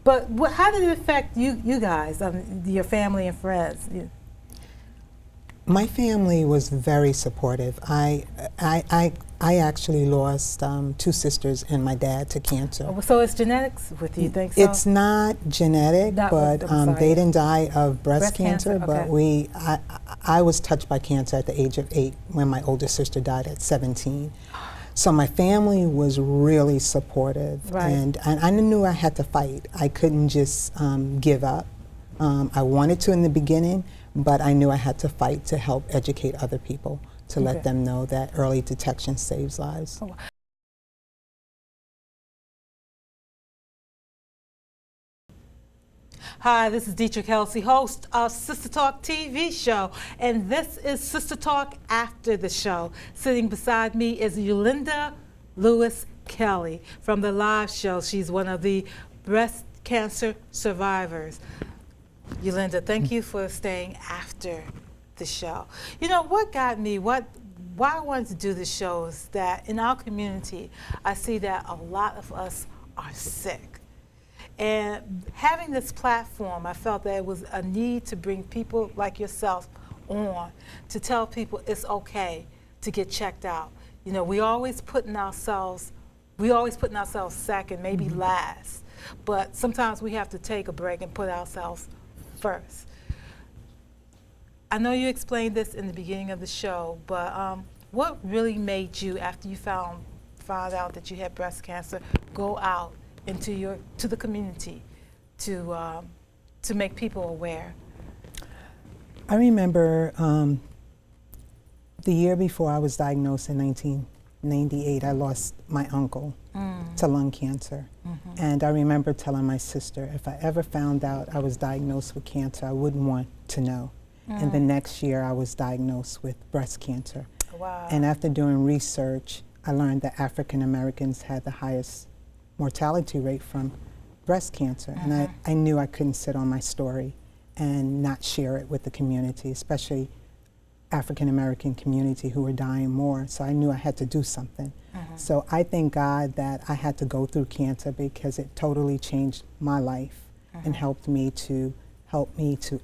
But how did it affect you guys, your family and friends? My family was very supportive. I actually lost 2 sisters and my dad to cancer. Oh, so it's genetics with you, think so? It's not genetic, but they didn't die of breast cancer. But I was touched by cancer at the age of 8 when my older sister died at 17. So my family was really supportive, and I knew I had to fight. I couldn't just give up. I wanted to in the beginning, but I knew I had to fight to help educate other people, to let them know that early detection saves lives. Oh. Hi, this is Dietra Kelsey, host of Sistah Talk TV Show, and this is Sistah Talk After the Show. Sitting beside me is Yulinda Lewis Kelly from the live show. She's one of the breast cancer survivors. Yulinda, thank you for staying after the show. You know, what got me, why I wanted to do this show is that in our community, I see that a lot of us are sick. And having this platform, I felt that it was a need to bring people like yourself on to tell people it's okay to get checked out. You know, we always putting ourselves second, maybe last. But sometimes we have to take a break and put ourselves first. I know you explained this in the beginning of the show, but what really made you, after you found out that you had breast cancer, go out into the community to make people aware? I remember the year before I was diagnosed in 1998, I lost my uncle to lung cancer. And I remember telling my sister, if I ever found out I was diagnosed with cancer, I wouldn't want to know. And the next year I was diagnosed with breast cancer. Wow. And after doing research, I learned that African Americans had the highest mortality rate from breast cancer. And I knew I couldn't sit on my story and not share it with the community, especially African American community who were dying more. So I knew I had to do something. So I thank God that I had to go through cancer, because it totally changed my life and helped me to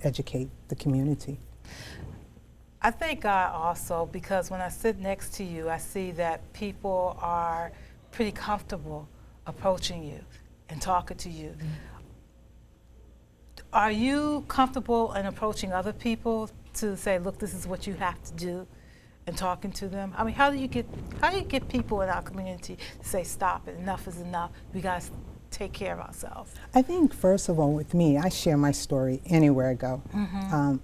educate the community. I thank God also, because when I sit next to you, I see that people are pretty comfortable approaching you and talking to you. Are you comfortable in approaching other people to say, look, this is what you have to do, and talking to them? I mean, how do you get people in our community to say, stop it, enough is enough, we got to take care of ourselves? I think, first of all, with me, I share my story anywhere I go.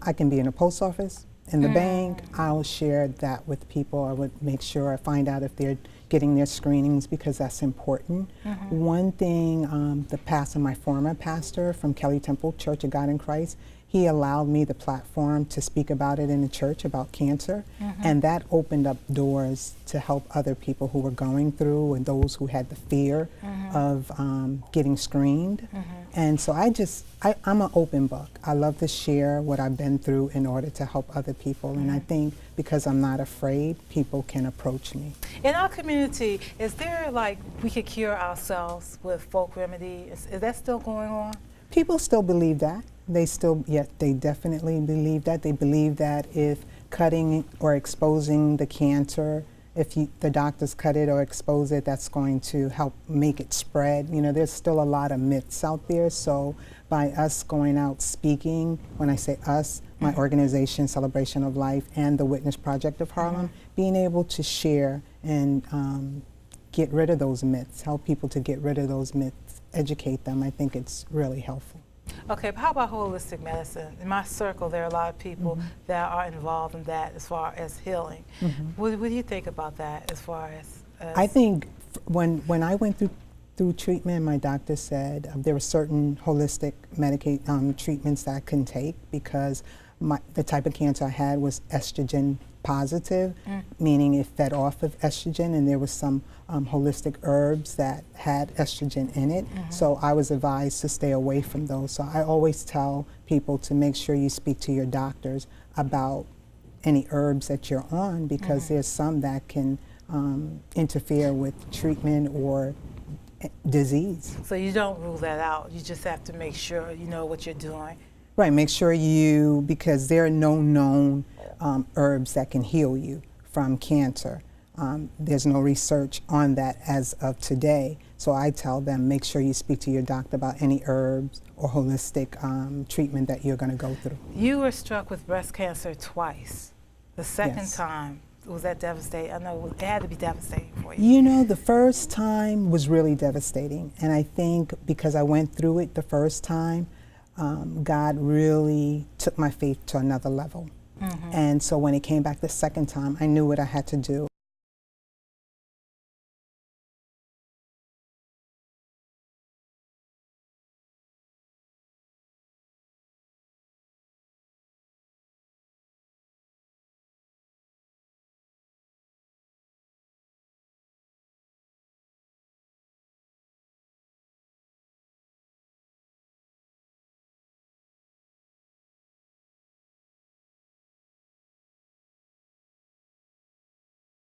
I can be in a post office, in the bank, I'll share that with people. I would make sure I find out if they're getting their screenings, because that's important. One thing, my former pastor from Kelley Temple Church of God in Christ, he allowed me the platform to speak about it in the church about cancer, and that opened up doors to help other people who were going through, and those who had the fear of getting screened. And so I'm an open book. I love to share what I've been through in order to help other people, and I think because I'm not afraid, people can approach me. In our community, is there, like, we could cure ourselves with folk remedy? Is that still going on? People still believe that. They definitely believe that. They believe that if cutting or exposing the cancer, if the doctors cut it or expose it, that's going to help make it spread. You know, there's still a lot of myths out there. So by us going out speaking, when I say us, my organization, Celebration of Life, and the Witness Project of Harlem, being able to share and get rid of those myths, help people to get rid of those myths, educate them, I think it's really helpful. Okay, but how about holistic medicine? In my circle, there are a lot of people that are involved in that as far as healing. What do you think about that as far as I think when I went through treatment, my doctor said there were certain holistic treatments that I couldn't take, because the type of cancer I had was estrogen positive, meaning it fed off of estrogen, and there was some holistic herbs that had estrogen in it. So I was advised to stay away from those. So I always tell people to make sure you speak to your doctors about any herbs that you're on, because there's some that can interfere with treatment or disease. So you don't rule that out. You just have to make sure you know what you're doing. Right, make sure because there are no known herbs that can heal you from cancer. There's no research on that as of today. So I tell them, make sure you speak to your doctor about any herbs or holistic treatment that you're going to go through. You were struck with breast cancer twice. The second Yes. time, was that devastating? I know it had to be devastating for you. You know, the first time was really devastating. And I think because I went through it the first time, God really took my faith to another level. And so when it came back the second time, I knew what I had to do.